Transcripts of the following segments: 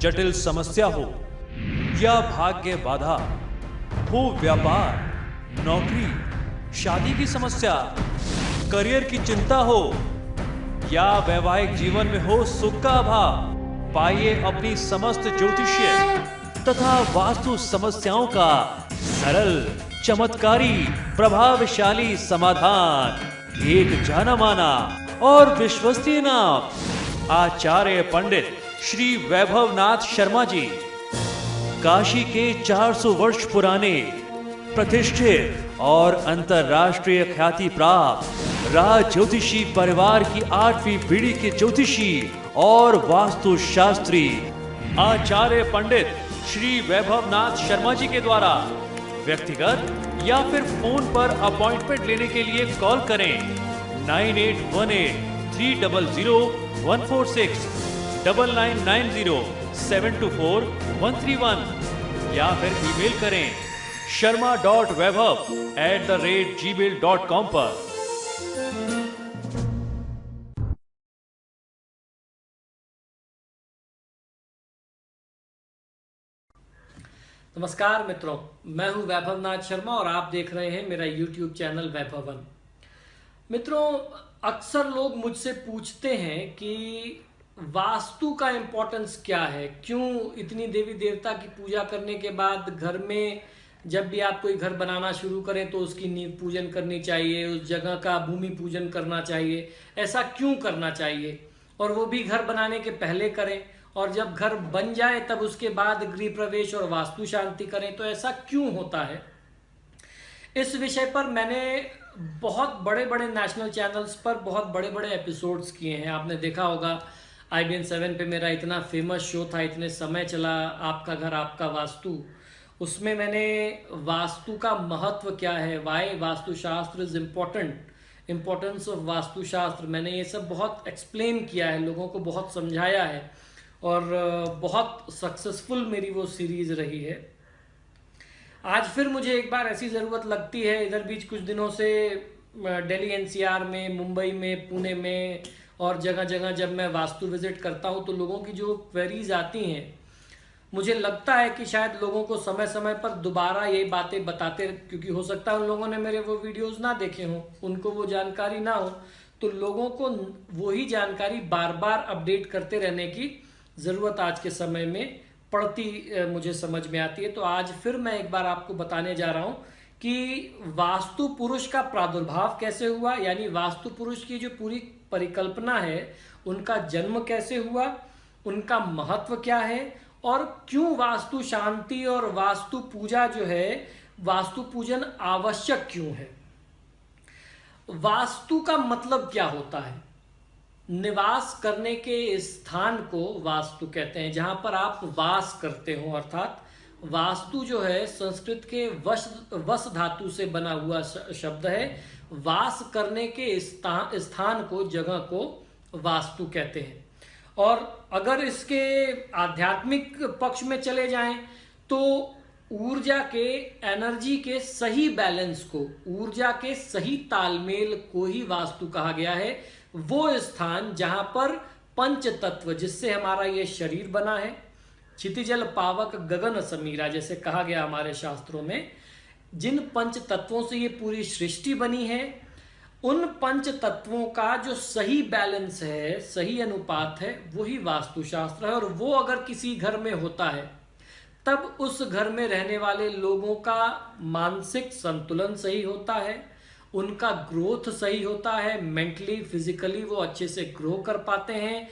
जटिल समस्या हो या भाग्य बाधा, हो व्यापार, नौकरी, शादी की समस्या, करियर की चिंता हो या वैवाहिक जीवन में हो सुख का अभाव, पाइए अपनी समस्त ज्योतिषीय तथा वास्तु समस्याओं का सरल, चमत्कारी, प्रभावशाली समाधान। एक जाना माना और विश्वसनीय नाम, आचार्य पंडित श्री वैभवनाथ शर्मा जी, काशी के 400 वर्ष पुराने प्रतिष्ठित और अंतरराष्ट्रीय ख्याति प्राप्त राज ज्योतिषी परिवार की 8वीं पीढ़ी के ज्योतिषी और वास्तु शास्त्री आचार्य पंडित श्री वैभवनाथ शर्मा जी के द्वारा व्यक्तिगत या फिर फोन पर अपॉइंटमेंट लेने के लिए कॉल करें 9818-300-146, 9990-724-131 या फिर ईमेल करें sharma.vaibhav@gmail.com पर। नमस्कार मित्रों, मैं हूं वैभवनाथ शर्मा और आप देख रहे हैं मेरा YouTube चैनल वैभवन। मित्रों, अक्सर लोग मुझसे पूछते हैं कि वास्तु का इम्पोर्टेंस क्या है, क्यों इतनी देवी देवता की पूजा करने के बाद घर में जब भी आप कोई घर बनाना शुरू करें तो उसकी नींव पूजन करनी चाहिए, उस जगह का भूमि पूजन करना चाहिए, ऐसा क्यों करना चाहिए, और वो भी घर बनाने के पहले करें, और जब घर बन जाए तब उसके बाद गृह प्रवेश और वास्तु शांति करें, तो ऐसा क्यों होता है। इस विषय पर मैंने बहुत बड़े बड़े नेशनल चैनल्स पर बहुत बड़े बड़े एपिसोड्स किए हैं। आपने देखा होगा IBN 7 पे मेरा इतना फेमस शो था, इतने समय चला, आपका घर आपका वास्तु। उसमें मैंने वास्तु का महत्व क्या है, why Vastushastra is importance of Vastushastra, मैंने ये सब बहुत एक्सप्लेन किया है, लोगों को बहुत समझाया है और बहुत सक्सेसफुल मेरी वो सीरीज रही है। आज फिर मुझे एक बार ऐसी ज़रूरत लगती है, इधर बीच कुछ दिनों से दिल्ली NCR में, मुंबई में, पुणे में और जगह जगह जब मैं वास्तु विजिट करता हूँ तो लोगों की जो क्वेरीज आती हैं, मुझे लगता है कि शायद लोगों को समय समय पर दोबारा ये बातें बताते, क्योंकि हो सकता है उन लोगों ने मेरे वो वीडियोस ना देखे हों, उनको वो जानकारी ना हो, तो लोगों को वही जानकारी बार बार अपडेट करते रहने की ज़रूरत आज के समय में पड़ती मुझे समझ में आती है। तो आज फिर मैं एक बार आपको बताने जा रहा हूँ कि वास्तु पुरुष का प्रादुर्भाव कैसे हुआ, यानी वास्तु पुरुष की जो पूरी परिकल्पना है उनका जन्म कैसे हुआ, उनका महत्व क्या है, और क्यों वास्तु शांति और वास्तु पूजा जो है, वास्तु पूजन आवश्यक क्यों है। वास्तु का मतलब क्या होता है। निवास करने के स्थान को वास्तु कहते हैं, जहां पर आप वास करते हो, अर्थात वास्तु जो है संस्कृत के वस धातु से बना हुआ शब्द है। वास करने के स्थान को, जगह को वास्तु कहते हैं। और अगर इसके आध्यात्मिक पक्ष में चले जाएं तो ऊर्जा के, एनर्जी के सही बैलेंस को, ऊर्जा के सही तालमेल को ही वास्तु कहा गया है। वो स्थान जहां पर पंच तत्व, जिससे हमारा ये शरीर बना है, क्षितिजल पावक गगन समीरा जैसे कहा गया हमारे शास्त्रों में, जिन पंच तत्वों से ये पूरी सृष्टि बनी है, उन पंच तत्वों का जो सही बैलेंस है, सही अनुपात है, वही वास्तुशास्त्र है। और वो अगर किसी घर में होता है तब उस घर में रहने वाले लोगों का मानसिक संतुलन सही होता है, उनका ग्रोथ सही होता है, मेंटली फिजिकली वो अच्छे से ग्रो कर पाते हैं।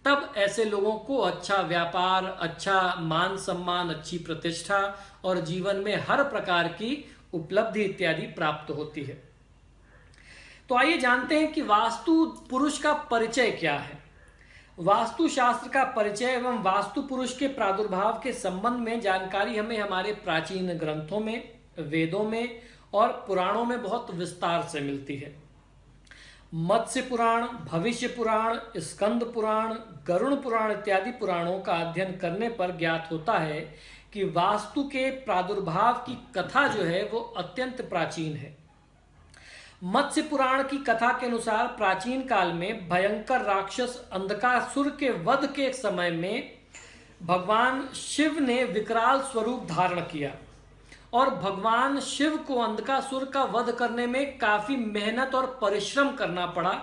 तब ऐसे लोगों को अच्छा व्यापार, अच्छा मान सम्मान, अच्छी प्रतिष्ठा और जीवन में हर प्रकार की उपलब्धि इत्यादि प्राप्त होती है। तो आइए जानते हैं कि वास्तु पुरुष का परिचय क्या है। वास्तु शास्त्र का परिचय एवं वास्तु पुरुष के प्रादुर्भाव के संबंध में जानकारी हमें हमारे प्राचीन ग्रंथों में, वेदों में और पुराणों में बहुत विस्तार से मिलती है। मत्स्य पुराण, भविष्य पुराण, स्कंद पुराण, गरुड़ पुराण इत्यादि पुराणों का अध्ययन करने पर ज्ञात होता है कि वास्तु के प्रादुर्भाव की कथा जो है वो अत्यंत प्राचीन है। मत्स्य पुराण की कथा के अनुसार प्राचीन काल में भयंकर राक्षस अंधकासुर के वध के समय में भगवान शिव ने विकराल स्वरूप धारण किया और भगवान शिव को अंधकासुर का वध करने में काफी मेहनत और परिश्रम करना पड़ा।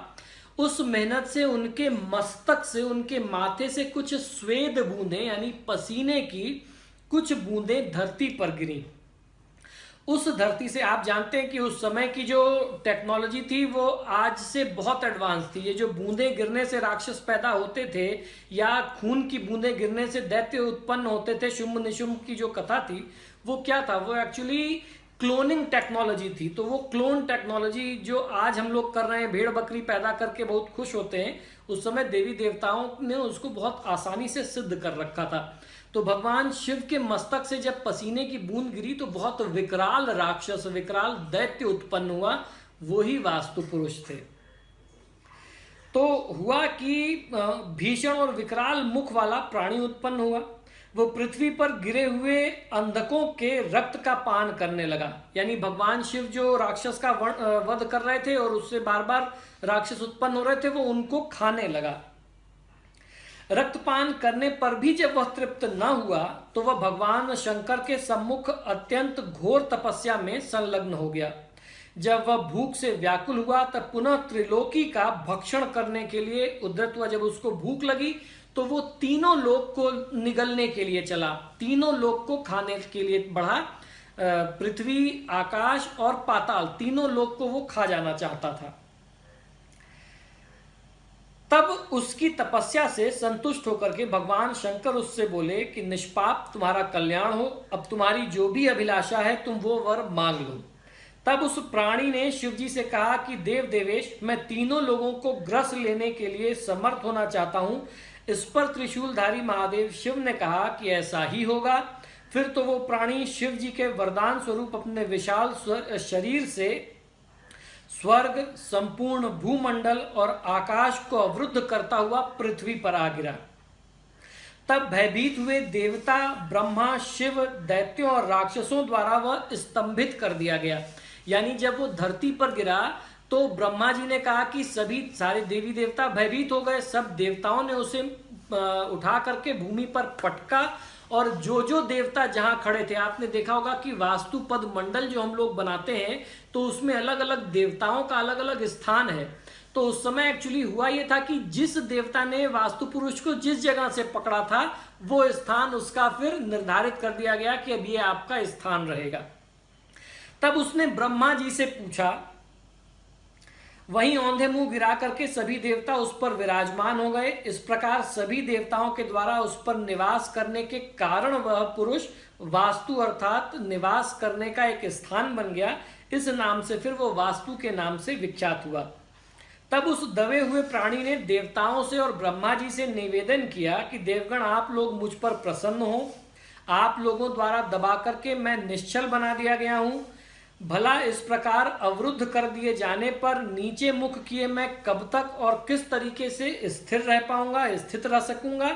उस मेहनत से उनके मस्तक से, उनके माथे से कुछ स्वेद बूंदें यानी पसीने की कुछ बूंदें धरती पर गिरी। उस धरती से, आप जानते हैं कि उस समय की जो टेक्नोलॉजी थी वो आज से बहुत एडवांस थी। ये जो बूंदें गिरने से राक्षस पैदा होते थे या खून की बूंदें गिरने से दैत्य उत्पन्न होते थे, शुंभ निशुंभ की जो कथा थी वो क्या था, वो एक्चुअली क्लोनिंग टेक्नोलॉजी थी। तो वो क्लोन टेक्नोलॉजी जो आज हम लोग कर रहे हैं, भेड़ बकरी पैदा करके बहुत खुश होते हैं, उस समय देवी देवताओं ने उसको बहुत आसानी से सिद्ध कर रखा था। तो भगवान शिव के मस्तक से जब पसीने की बूंद गिरी तो बहुत विकराल राक्षस, विकराल दैत्य उत्पन्न हुआ, वो ही वास्तु पुरुष थे। तो हुआ कि भीषण और विकराल मुख वाला प्राणी उत्पन्न हुआ। वो पृथ्वी पर गिरे हुए अंधकों के रक्त का पान करने लगा। यानी भगवान शिव जो राक्षस का वध कर रहे थे और उससे बार बार राक्षस उत्पन्न हो रहे थे, वो उनको खाने लगा। रक्तपान करने पर भी जब वह तृप्त न हुआ तो वह भगवान शंकर के सम्मुख अत्यंत घोर तपस्या में संलग्न हो गया। जब वह भूख से व्याकुल हुआ तब पुनः त्रिलोकी का भक्षण करने के लिए उद्यत हुआ। जब उसको भूख लगी तो वो तीनों लोक को निगलने के लिए चला, तीनों लोक को खाने के लिए बढ़ा। पृथ्वी, आकाश और पाताल, तीनों लोक को वो खा जाना चाहता था। तब उसकी तपस्या से संतुष्ट होकर के भगवान शंकर उससे बोले कि निष्पाप तुम्हारा कल्याण हो, अब तुम्हारी जो भी अभिलाषा है तुम वो वर मांग लो। तब उस प्राणी ने शिव जी से कहा कि देव देवेश, मैं तीनों लोगों को ग्रस लेने के लिए समर्थ होना चाहता हूं। इस पर त्रिशूलधारी महादेव शिव ने कहा कि ऐसा ही होगा। फिर तो वो प्राणी शिव जी के वरदान स्वरूप अपने विशाल शरीर से स्वर्ग, संपूर्ण भूमंडल और आकाश को अवरुद्ध करता हुआ पृथ्वी पर आ गिरा। तब भयभीत हुए देवता, ब्रह्मा, शिव, दैत्यों और राक्षसों द्वारा वह स्तंभित कर दिया गया। यानी जब वो धरती पर गिरा तो ब्रह्मा जी ने कहा कि सभी सारे देवी देवता भयभीत हो गए। सब देवताओं ने उसे उठा करके भूमि पर पटका और जो जो देवता जहां खड़े थे, आपने देखा होगा कि वास्तु पद मंडल जो हम लोग बनाते हैं तो उसमें अलग अलग देवताओं का अलग अलग स्थान है। तो उस समय एक्चुअली हुआ ये था कि जिस देवता ने वास्तु पुरुष को जिस जगह से पकड़ा था वो स्थान उसका फिर निर्धारित कर दिया गया कि अब ये आपका स्थान रहेगा। तब उसने ब्रह्मा जी से पूछा, वहीं औंधे मुंह गिरा करके सभी देवता उस पर विराजमान हो गए। इस प्रकार सभी देवताओं के द्वारा उस पर निवास करने के कारण वह पुरुष वास्तु अर्थात निवास करने का एक स्थान बन गया। इस नाम से फिर वो वास्तु के नाम से विख्यात हुआ। तब उस दबे हुए प्राणी ने देवताओं से और ब्रह्मा जी से निवेदन किया कि देवगण, आप लोग मुझ पर प्रसन्न हो। आप लोगों द्वारा दबा करके मैं निश्चल बना दिया गया हूं। भला इस प्रकार अवरुद्ध कर दिए जाने पर नीचे मुख किए मैं कब तक और किस तरीके से स्थिर रह पाऊंगा, स्थित रह सकूंगा।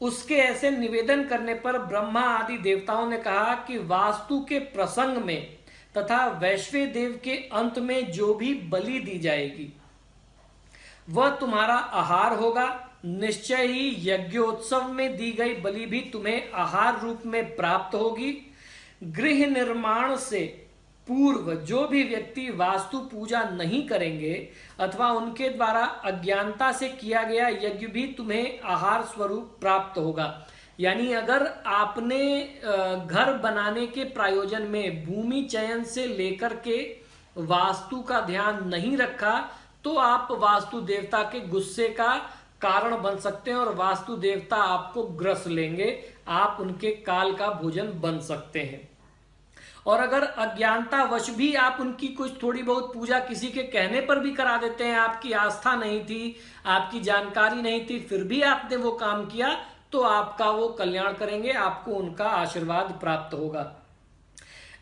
उसके ऐसे निवेदन करने पर ब्रह्मा आदि देवताओं ने कहा कि वास्तु के प्रसंग में तथा वैश्व देव के अंत में जो भी बलि दी जाएगी वह तुम्हारा आहार होगा। निश्चय ही यज्ञोत्सव में दी गई बलि भी तुम्हें आहार रूप में प्राप्त होगी। गृह निर्माण से पूर्व जो भी व्यक्ति वास्तु पूजा नहीं करेंगे अथवा उनके द्वारा अज्ञानता से किया गया यज्ञ भी तुम्हें आहार स्वरूप प्राप्त होगा। यानी अगर आपने घर बनाने के प्रयोजन में भूमि चयन से लेकर के वास्तु का ध्यान नहीं रखा तो आप वास्तु देवता के गुस्से का कारण बन सकते हैं और वास्तु देवता आपको ग्रस लेंगे, आप उनके काल का भोजन बन सकते हैं। और अगर अज्ञानता वश भी आप उनकी कुछ थोड़ी बहुत पूजा किसी के कहने पर भी करा देते हैं, आपकी आस्था नहीं थी, आपकी जानकारी नहीं थी, फिर भी आपने वो काम किया तो आपका वो कल्याण करेंगे, आपको उनका आशीर्वाद प्राप्त होगा।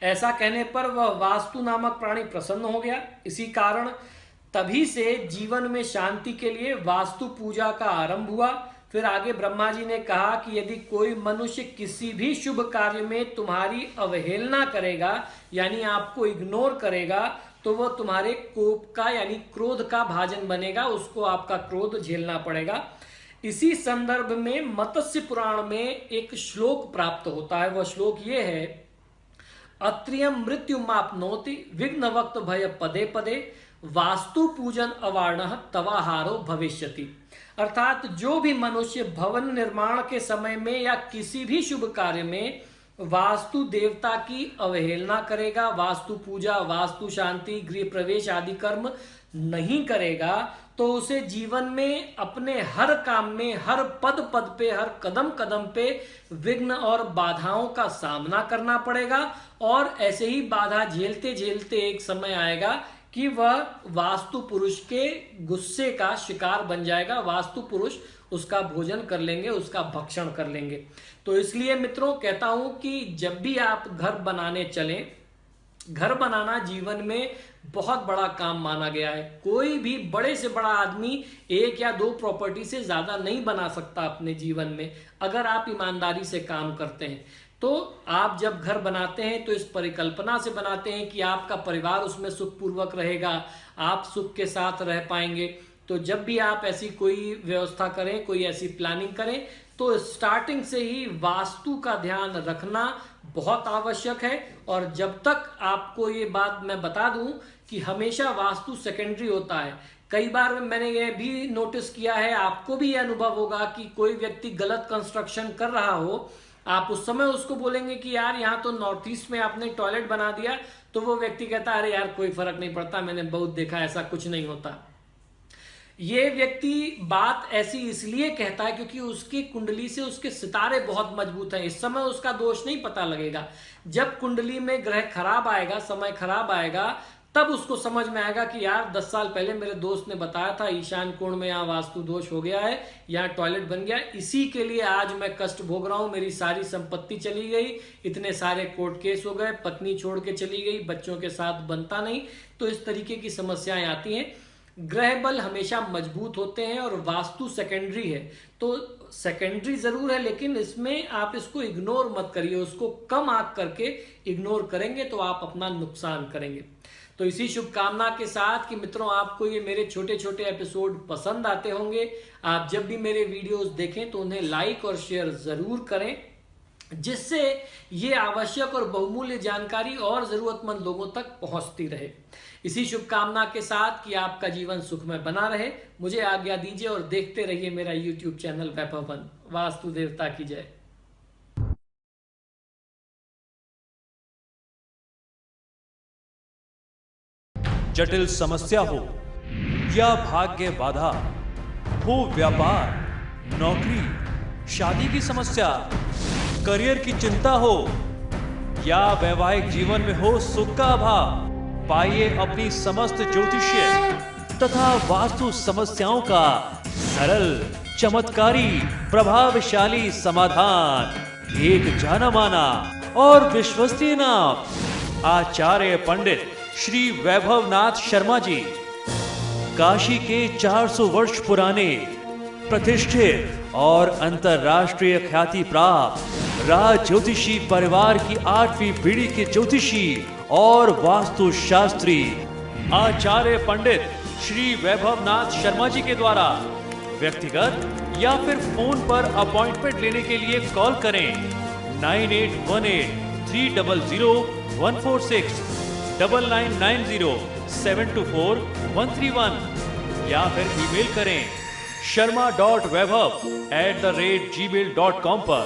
ऐसा कहने पर वह वास्तु नामक प्राणी प्रसन्न हो गया। इसी कारण तभी से जीवन में शांति के लिए वास्तु पूजा का आरंभ हुआ। फिर आगे ब्रह्मा जी ने कहा कि यदि कोई मनुष्य किसी भी शुभ कार्य में तुम्हारी अवहेलना करेगा यानी आपको इग्नोर करेगा तो वह तुम्हारे कोप का यानी क्रोध का भाजन बनेगा, उसको आपका क्रोध झेलना पड़ेगा। इसी संदर्भ में मत्स्य पुराण में एक श्लोक प्राप्त होता है। वह श्लोक ये है, अत्रियम मृत्यु मापनोति विघ्न वक्त भय पदे पदे वास्तु पूजन अवार्ण तवाहारो भविष्यति। अर्थात जो भी मनुष्य भवन निर्माण के समय में या किसी भी शुभ कार्य में वास्तु देवता की अवहेलना करेगा, वास्तु पूजा, वास्तु शांति, गृह प्रवेश आदि कर्म नहीं करेगा, तो उसे जीवन में अपने हर काम में, हर पद पद पे, हर कदम कदम पे विघ्न और बाधाओं का सामना करना पड़ेगा। और ऐसे ही बाधा झेलते झेलते एक समय आएगा कि वह वास्तु पुरुष के गुस्से का शिकार बन जाएगा, वास्तु पुरुष उसका भोजन कर लेंगे, उसका भक्षण कर लेंगे। तो इसलिए मित्रों कहता हूं कि जब भी आप घर बनाने चलें, घर बनाना जीवन में बहुत बड़ा काम माना गया है। कोई भी बड़े से बड़ा आदमी एक या दो प्रॉपर्टी से ज्यादा नहीं बना सकता अपने जीवन में, अगर आप ईमानदारी से काम करते हैं। तो आप जब घर बनाते हैं तो इस परिकल्पना से बनाते हैं कि आपका परिवार उसमें सुखपूर्वक रहेगा, आप सुख के साथ रह पाएंगे। तो जब भी आप ऐसी कोई व्यवस्था करें, कोई ऐसी प्लानिंग करें, तो स्टार्टिंग से ही वास्तु का ध्यान रखना बहुत आवश्यक है। और जब तक आपको ये बात मैं बता दूं कि हमेशा वास्तु सेकेंडरी होता है। कई बार मैंने ये भी नोटिस किया है, आपको भी ये अनुभव होगा कि कोई व्यक्ति गलत कंस्ट्रक्शन कर रहा हो, आप उस समय उसको बोलेंगे कि यार यहाँ तो नॉर्थ ईस्ट में आपने टॉयलेट बना दिया, तो वो व्यक्ति कहता है अरे यार कोई फर्क नहीं पड़ता, मैंने बहुत देखा, ऐसा कुछ नहीं होता। ये व्यक्ति बात ऐसी इसलिए कहता है क्योंकि उसकी कुंडली से उसके सितारे बहुत मजबूत हैं। इस समय उसका दोष नहीं पता लगेगा, जब कुंडली में ग्रह खराब आएगा, समय खराब आएगा, तब उसको समझ में आएगा कि यार 10 साल पहले मेरे दोस्त ने बताया था ईशान कोण में यहाँ वास्तु दोष हो गया है, यहाँ टॉयलेट बन गया, इसी के लिए आज मैं कष्ट भोग रहा हूँ, मेरी सारी संपत्ति चली गई, इतने सारे कोर्ट केस हो गए, पत्नी छोड़ के चली गई, बच्चों के साथ बनता नहीं। तो इस तरीके की समस्याएं आती हैं। ग्रह बल हमेशा मजबूत होते हैं और वास्तु सेकेंडरी है। तो सेकेंडरी जरूर है, लेकिन इसमें आप इसको इग्नोर मत करिए, उसको कम आंक करके इग्नोर करेंगे तो आप अपना नुकसान करेंगे। तो इसी शुभकामना के साथ कि मित्रों आपको ये मेरे छोटे छोटे एपिसोड पसंद आते होंगे, आप जब भी मेरे वीडियोस देखें तो उन्हें लाइक और शेयर जरूर करें, जिससे ये आवश्यक और बहुमूल्य जानकारी और जरूरतमंद लोगों तक पहुंचती रहे। इसी शुभकामना के साथ कि आपका जीवन सुखमय बना रहे, मुझे आज्ञा दीजिए और देखते रहिए मेरा YouTube चैनल वैभव वन। वास्तु देवता की जय। जटिल समस्या हो या भाग्य बाधा हो, व्यापार, नौकरी, शादी की समस्या, करियर की चिंता हो या वैवाहिक जीवन में हो सुख का अभाव, पाइए अपनी समस्त ज्योतिषीय तथा वास्तु समस्याओं का सरल, चमत्कारी, प्रभावशाली समाधान। एक जाना माना और विश्वसनीय नाम, आचार्य पंडित श्री वैभवनाथ शर्मा जी, काशी के 400 वर्ष पुराने प्रतिष्ठित और अंतरराष्ट्रीय ख्याति प्राप्त राज ज्योतिषी परिवार की 8वीं पीढ़ी के ज्योतिषी और वास्तु शास्त्री आचार्य पंडित श्री वैभवनाथ शर्मा जी के द्वारा व्यक्तिगत या फिर फोन पर अपॉइंटमेंट लेने के लिए कॉल करें 9818300146, 9990724131 या फिर ईमेल करें sharma.vaibhav@gmail.com पर।